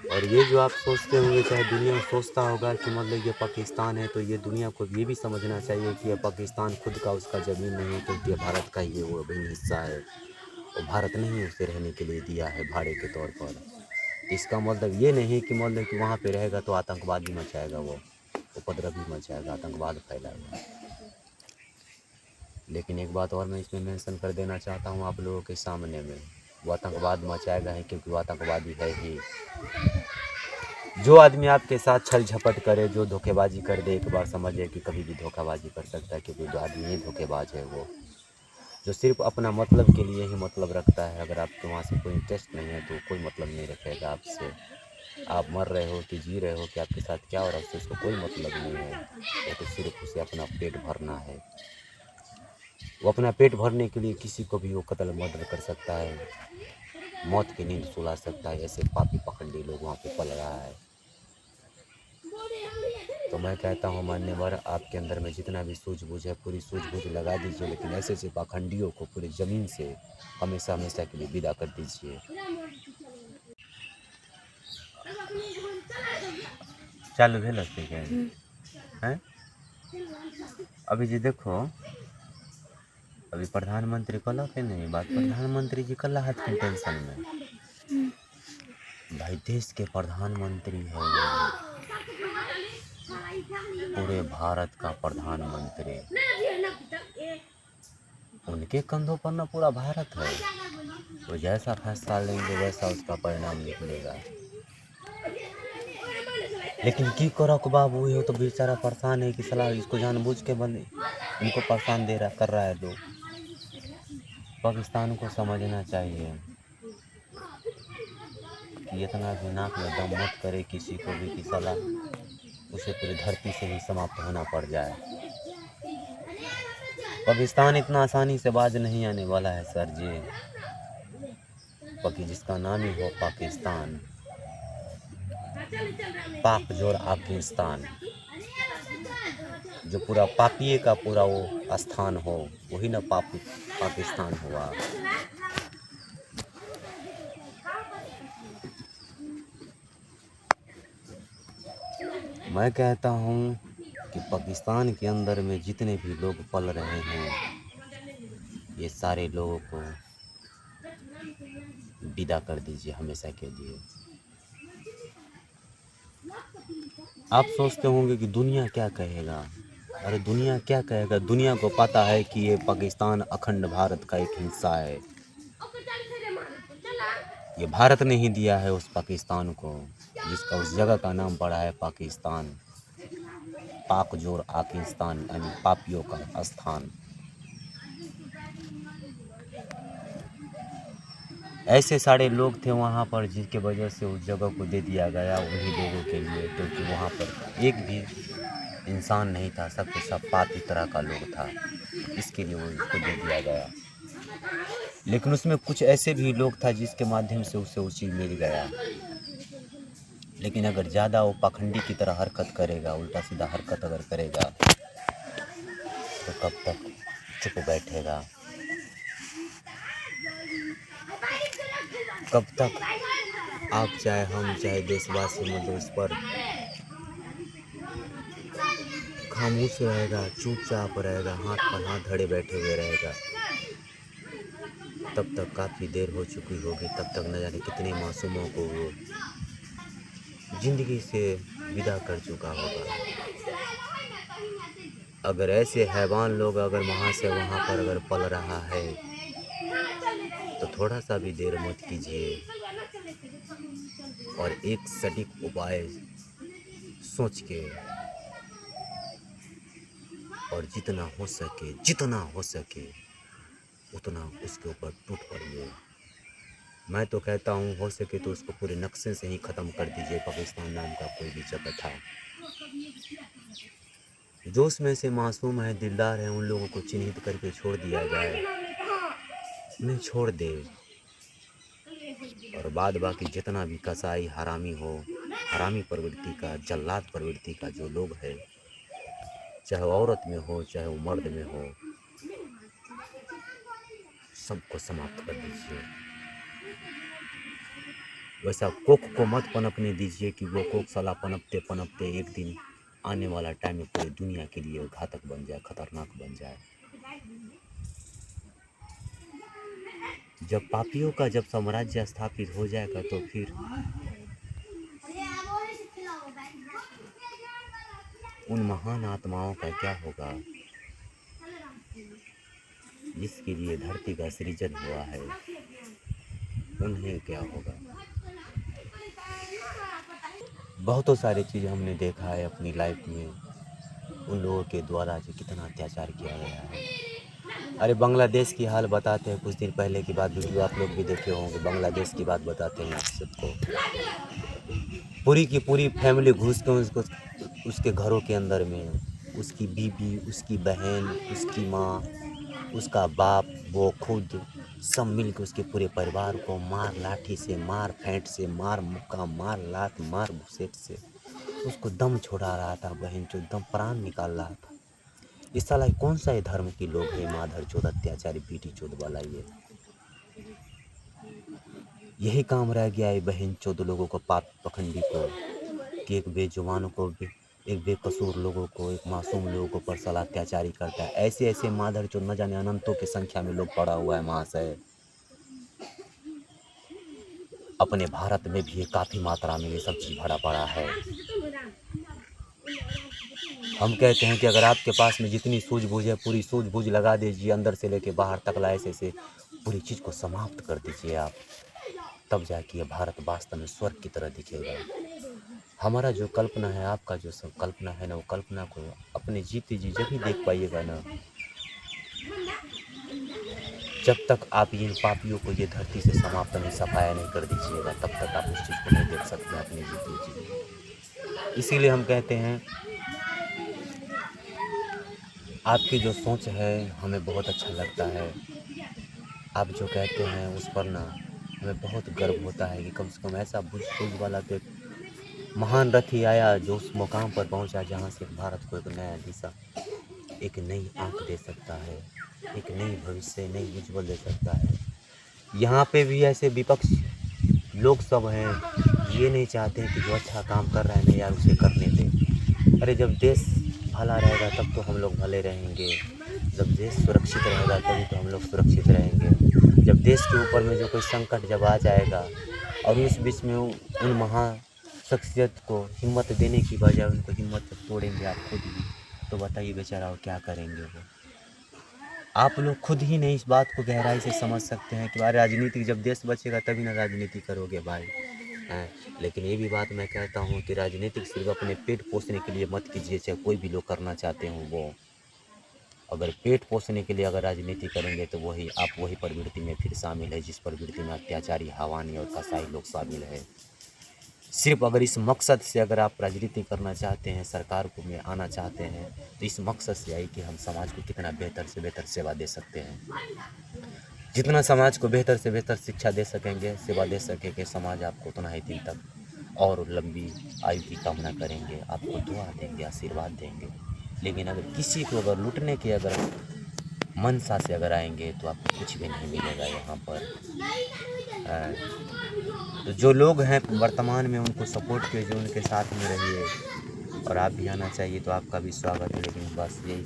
और ये जो आप सोचते होंगे, चाहे दुनिया सोचता होगा कि मतलब ये पाकिस्तान है, तो ये दुनिया को ये भी समझना चाहिए कि ये पाकिस्तान खुद का उसका ज़मीन नहीं है, क्योंकि ये भारत का ही वो अभिन्न हिस्सा है और भारत ने ही उसे रहने के लिए दिया है भाड़े के तौर पर। इसका मतलब ये नहीं कि मतलब कि वहाँ पे रहेगा तो आतंकवादी मचाएगा, वो उपद्रवी मचाएगा, आतंकवाद फैलाएगा। लेकिन एक बात और मैं इसमें मेंशन कर देना चाहता हूँ आप लोगों के सामने में, वो आतंकवाद मचाएगा है क्योंकि वो आतंकवादी है ही। जो आदमी आपके साथ छल झपट करे, जो धोखेबाजी कर दे, एक बार समझे कि कभी भी धोखाबाजी कर सकता है, क्योंकि जो आदमी ही धोखेबाज है वो, जो सिर्फ अपना मतलब के लिए ही मतलब रखता है। अगर आपके वहाँ से कोई इंटरेस्ट नहीं है तो कोई मतलब नहीं रखेगा आपसे। आप मर रहे हो कि जी रहे हो कि आपके साथ क्या हो रहा है उससे उसको कोई मतलब नहीं है। वो तो सिर्फ उसे अपना पेट भरना है। वो अपना पेट भरने के लिए किसी को भी वो कत्ल मर्डर कर सकता है, मौत की नींद सुला सकता है। ऐसे पापी पखंडी लोग वहाँ पे पल रहा है। तो मैं कहता हूँ मान्यवर, आपके अंदर में जितना भी सूझबूझ है पूरी सूझबूझ लगा दीजिए, लेकिन ऐसे ऐसे पाखंडियों को पूरी ज़मीन से हमेशा हमेशा के लिए विदा कर दीजिए। चालू भेल क्या है? अभी जी देखो, अभी प्रधानमंत्री कहलक है नहीं बात, प्रधानमंत्री जी कल हाथ के टेंशन में। भाई देश के प्रधानमंत्री है वो, पूरे भारत का प्रधानमंत्री, उनके कंधों पर ना पूरा भारत है। वो जैसा फैसला लेंगे वैसा उसका परिणाम निकलेगा। लेकिन की करक बाबू, ये तो बेचारा परेशान है कि सलाह इसको जानबूझ के बंद इनको परेशान दे रहा कर रहा है। तो पाकिस्तान को समझना चाहिए कि इतना भी नाक में दम मत करे किसी को भी कि सलाह उसे पूरी धरती से ही समाप्त होना पड़ जाए। पाकिस्तान इतना आसानी से बाज नहीं आने वाला है सर जी। बाकी जिसका नाम ही हो पाकिस्तान, पाक जोर आकिस्तान, जो पूरा पापिये का पूरा वो स्थान हो, वही ना पाकिस्तान हुआ। मैं कहता हूँ कि पाकिस्तान के अंदर में जितने भी लोग पल रहे हैं, ये सारे लोगों को विदा कर दीजिए हमेशा के लिए। आप सोचते होंगे कि दुनिया क्या कहेगा। अरे दुनिया क्या कहेगा, दुनिया को पता है कि ये पाकिस्तान अखंड भारत का एक हिस्सा है। ये भारत ने ही दिया है उस पाकिस्तान को, जिसका उस जगह का नाम पड़ा है पाकिस्तान, पाक जोर आकिस्तान, यानी पापियों का स्थान। ऐसे सारे लोग थे वहाँ पर जिसके वजह से उस जगह को दे दिया गया उन्हीं लोगों के लिए, क्योंकि वहाँ पर एक भी इंसान नहीं था, सब के सब पापी तरह का लोग था, इसके लिए वो उसको दे दिया गया। लेकिन उसमें कुछ ऐसे भी लोग था जिसके माध्यम से उसे वो चीज़ मिल गया। लेकिन अगर ज़्यादा वो पाखंडी की तरह हरकत करेगा, उल्टा सीधा हरकत अगर करेगा, तो कब तक चुप बैठेगा, कब तक आप चाहे हम चाहे देशवासी मतलब इस पर खामोश रहेगा, चुपचाप रहेगा, हाथ पर हाथ धरे बैठे हुए रहेगा। तब तक काफ़ी देर हो चुकी होगी, तब तक न जाने कितने मासूमों को वो जिंदगी से विदा कर चुका होगा। अगर ऐसे हैवान लोग अगर वहाँ से वहाँ पर अगर पल रहा है, तो थोड़ा सा भी देर मत कीजिए और एक सटीक उपाय सोच के और जितना हो सके उतना उसके ऊपर टूट पड़िए। मैं तो कहता हूँ हो सके तो उसको पूरे नक्शे से ही ख़त्म कर दीजिए, पाकिस्तान नाम का कोई भी जगह था। जो उसमें से मासूम है, दिलदार है, उन लोगों को चिन्हित करके छोड़ दिया जाए, उन्हें छोड़ दे। और बाद बाकी जितना भी कसाई हरामी हो, हरामी प्रवृत्ति का, जल्लाद प्रवृत्ति का जो लोग है, चाहे वो औरत में हो चाहे वो मर्द में हो, सबको समाप्त कर दीजिए। वैसा कोक को मत पनपने दीजिए कि वो कोक साला पनपते पनपते एक दिन आने वाला टाइम में पूरी दुनिया के लिए घातक बन जाए, खतरनाक बन जाए। जब पापियों का जब साम्राज्य स्थापित हो जाएगा तो फिर उन महान आत्माओं का क्या होगा जिसके लिए धरती का सृजन हुआ है, उन्हें क्या होगा। बहुतों सारी चीज़ें हमने देखा है अपनी लाइफ में, उन लोगों के द्वारा जो कितना अत्याचार किया गया है। अरे बांग्लादेश की हाल बताते हैं, कुछ दिन पहले की बात, वीडियो आप लोग भी देखे होंगे, बांग्लादेश की बात बताते हैं आप सबको। पूरी की पूरी फैमिली घुस के उसके घरों के अंदर में, उसकी बीबी, उसकी बहन, उसकी माँ, उसका बाप, वो खुद, सब मिल के उसके पूरे परिवार को मार लाठी से, मार फेंट से, मार मुक्का, मार लात, मार घुसेट से उसको दम छोड़ा रहा था। बहन चो दम प्राण निकाल रहा था। इस साला कौन सा ये धर्म के लोग हैं, माधर चोद अत्याचारी पीटी चोद वाला। ये यही काम रह गया है बहन चोद लोगों को, पाप पखंडी को, कि एक बेजुबान को, एक बेकसूर लोगों को, एक मासूम लोगों को पर साला अत्याचारी करता है। ऐसे ऐसे माधर चोद न जाने अनंतों की संख्या में लोग पड़ा हुआ है महाशय। अपने भारत में भी काफ़ी मात्रा में ये सब चीज़ भरा पड़ा है। हम कहते हैं कि अगर आपके पास में जितनी सूझबूझ है पूरी सूझबूझ लगा दीजिए, अंदर से लेके बाहर तक ला, ऐसे पूरी चीज़ को समाप्त कर दीजिए आप, तब जाके ये भारत वास्तव में स्वर्ग की तरह दिखेगा। हमारा जो कल्पना है, आपका जो सब कल्पना है ना, वो कल्पना को अपने जीते जी जब ही देख पाइएगा ना, जब तक आप इन पापियों को ये धरती से समाप्त नहीं, सफाया नहीं कर दीजिएगा, तब तक आप उस चीज़ को नहीं देख सकते अपने जीते जी। इसीलिए हम कहते हैं आपकी जो सोच है हमें बहुत अच्छा लगता है। आप जो कहते हैं उस पर ना हमें बहुत गर्व होता है कि कम से कम ऐसा बुझ वाला तो महान रथी आया जो उस मुकाम पर पहुंचा जहां से भारत को एक नया दिशा, एक नई आंख दे सकता है, एक नई भविष्य, नई उज्जवल दे सकता है। यहाँ पे भी ऐसे विपक्ष लोग सब हैं, ये नहीं चाहते कि जो अच्छा काम कर रहा है ना यार उसे करने दें। अरे जब देश भला रहेगा तब तो हम लोग भले रहेंगे, जब देश सुरक्षित रहेगा तभी तो हम लोग सुरक्षित रहेंगे। जब देश के ऊपर में जो कोई संकट जब आ जाएगा और उस बीच में उन महान शख्सियत को हिम्मत देने की बजाय उनको हिम्मत तोड़ेंगे आप खुद ही, तो बताइए बेचारा वो क्या करेंगे। वो आप लोग खुद ही नहीं इस बात को गहराई से समझ सकते हैं कि भाई राजनीति, जब देश बचेगा तभी ना राजनीति करोगे भाई हैं। लेकिन ये भी बात मैं कहता हूँ कि राजनीति सिर्फ अपने पेट पोषने के लिए मत कीजिए, चाहे कोई भी लोग करना चाहते हों वो। अगर पेट पोषने के लिए अगर राजनीति करेंगे तो आप वही प्रवृत्ति में फिर शामिल है जिस प्रवृत्ति में अत्याचारी, हवानी और कसाई लोग शामिल है। सिर्फ अगर इस मकसद से अगर आप राजनीति करना चाहते हैं, सरकार को में आना चाहते हैं, तो इस मकसद से आइए कि हम समाज को कितना बेहतर से बेहतर सेवा दे सकते हैं। जितना समाज को बेहतर से बेहतर शिक्षा दे सकेंगे, सेवा दे सकेंगे, समाज आपको उतना ही दिन तक और लंबी आयु की कामना करेंगे, आपको दुआ देंगे, आशीर्वाद देंगे। लेकिन अगर किसी को अगर लूटने के अगर मनसा से अगर आएंगे तो आपको कुछ भी नहीं मिलेगा यहाँ पर। तो जो लोग हैं वर्तमान में उनको सपोर्ट कीजिए, उनके साथ में रहिए, और आप भी आना चाहिए तो आपका भी स्वागत है। लेकिन बस यही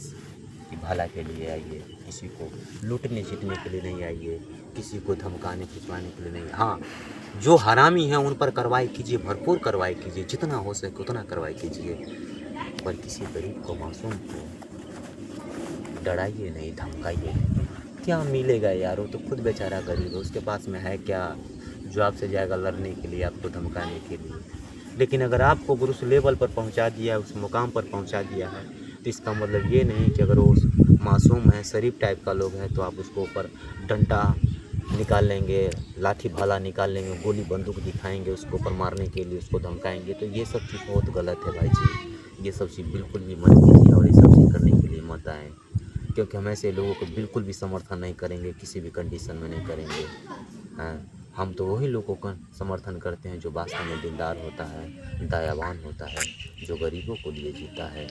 कि भला के लिए आइए, किसी को लूटने चीटने के लिए नहीं आइए, किसी को धमकाने खिंचवाने के लिए नहीं। हाँ, जो हरामी हैं उन पर कार्रवाई कीजिए, भरपूर कार्रवाई कीजिए, जितना हो सके उतना कार्रवाई कीजिए, पर किसी गरीब को, मासूम को डराइए नहीं, धमकाइए नहीं। क्या मिलेगा यार, वो तो खुद बेचारा गरीब है, उसके पास में है क्या जो आपसे जाएगा लड़ने के लिए, आपको धमकाने के लिए। लेकिन अगर आपको अगर उस लेवल पर पहुंचा दिया, उस मुकाम पर पहुंचा दिया है, तो इसका मतलब ये नहीं कि अगर वो मासूम है, शरीफ टाइप का लोग हैं, तो आप उसको ऊपर डंडा निकाल लेंगे, लाठी भाला निकाल लेंगे, गोली बंदूक दिखाएंगे उसको ऊपर मारने के लिए, उसको धमकाएंगे। तो ये सब चीज़ बहुत गलत है भाई जी, ये सब चीज़ बिल्कुल भी मत कीजिए और ये सब चीज़ करने के लिए मत आएँ, क्योंकि हम ऐसे लोगों को बिल्कुल भी समर्थन नहीं करेंगे, किसी भी कंडीशन में नहीं करेंगे। हाँ, हम तो वही लोगों का समर्थन करते हैं जो वास्तव में दिलदार होता है, दयावान होता है, जो गरीबों को लिए जीता है।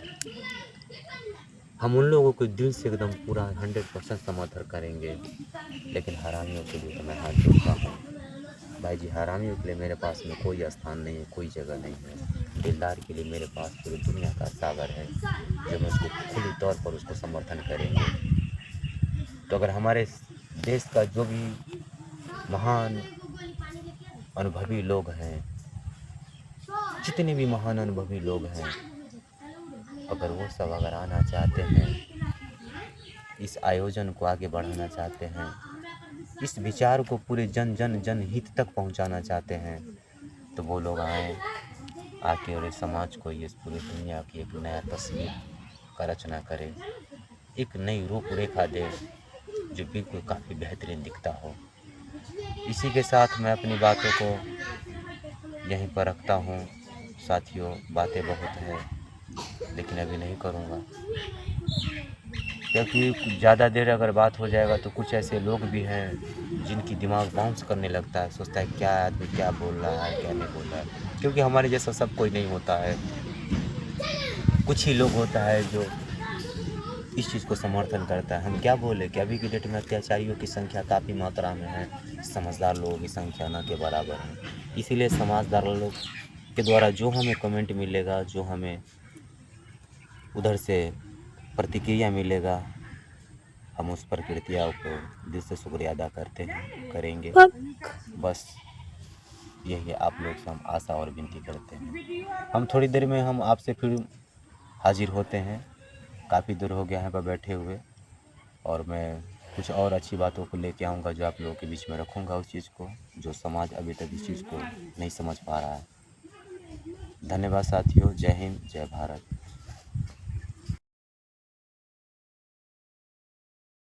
हम उन लोगों को दिल से एकदम पूरा 100% समर्थन करेंगे। लेकिन हरामियों के लिए तो मैं हाथ जोड़ता हूँ। भाई जी, हरामियों के लिए मेरे पास में कोई स्थान नहीं है, कोई जगह नहीं है। दिलदार के लिए मेरे पास पूरी दुनिया का सागर है, जो मैं उसको खुली तौर पर उसको समर्थन करेंगे। तो अगर हमारे देश का जो भी महान अनुभवी लोग हैं, जितने भी महान अनुभवी लोग हैं, अगर वो सब अगर आना चाहते हैं, इस आयोजन को आगे बढ़ाना चाहते हैं, इस विचार को पूरे जन हित तक पहुंचाना चाहते हैं, तो वो लोग आए, आके और इस समाज को, ये पूरी दुनिया की एक नया तस्वीर का रचना करें, एक नई रूपरेखा दे, जो बिल्कुल काफ़ी बेहतरीन दिखता हो। इसी के साथ मैं अपनी बातों को यहीं पर रखता हूँ। साथियों, बातें बहुत हैं, लेकिन अभी नहीं करूँगा, क्योंकि ज़्यादा देर अगर बात हो जाएगा तो कुछ ऐसे लोग भी हैं जिनकी दिमाग बाउंस करने लगता है, सोचता है क्या आदमी क्या बोल रहा है, क्या नहीं बोल रहा है, क्योंकि हमारे जैसा सब कोई नहीं होता है। कुछ ही लोग होता है जो इस चीज़ को समर्थन करता है। हम क्या बोले कि अभी की डेट में अत्याचारियों की संख्या काफ़ी मात्रा में है, समझदार लोगों की संख्या न के बराबर है। इसीलिए समझदार लोग के द्वारा जो हमें कमेंट मिलेगा, जो हमें उधर से प्रतिक्रिया मिलेगा, हम उस प्रकृतिया को दिल से शुक्रिया अदा करते हैं, करेंगे। बस यही आप लोग से हम आशा और विनती करते हैं। हम थोड़ी देर में हम आपसे फिर हाजिर होते हैं। काफ़ी दूर हो गया यहाँ पर बैठे हुए, और मैं कुछ और अच्छी बातों को लेके आऊँगा, जो आप लोगों के बीच में रखूँगा उस चीज़ को, जो समाज अभी तक इस चीज़ को नहीं समझ पा रहा है। धन्यवाद साथियों। जय हिंद, जय भारत।